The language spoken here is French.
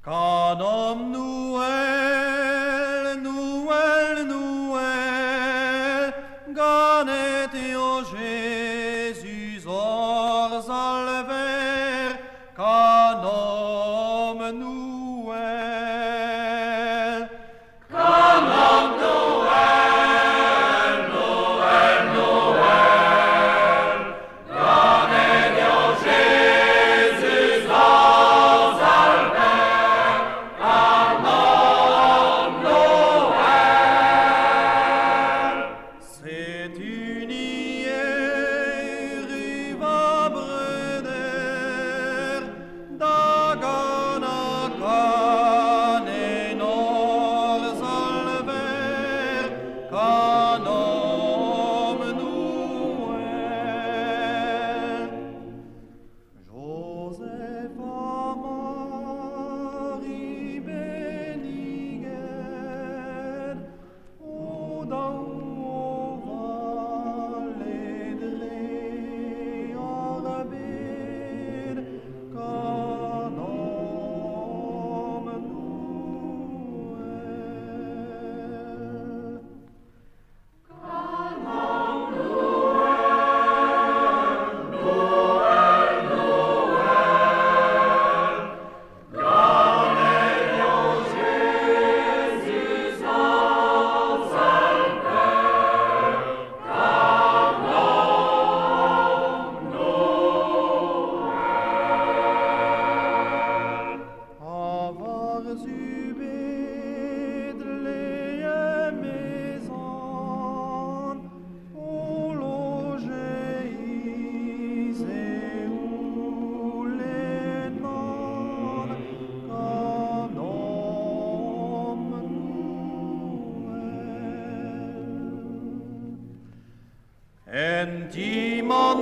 Canom Noël, Noël, Noël, ganet eo Jésus ors alver, canom Noël. Canom Noël, Noël, Noël, ganet eo Jésus ors alver, canom Noël. C'est une riva breder, dagana cane nors alver, canom Noël. Joseph a Marie benigen, o dau valedre arbed, canom Noël. Avoir zu Bethléem maison, o logéis et où les non, canom Noël. Entimon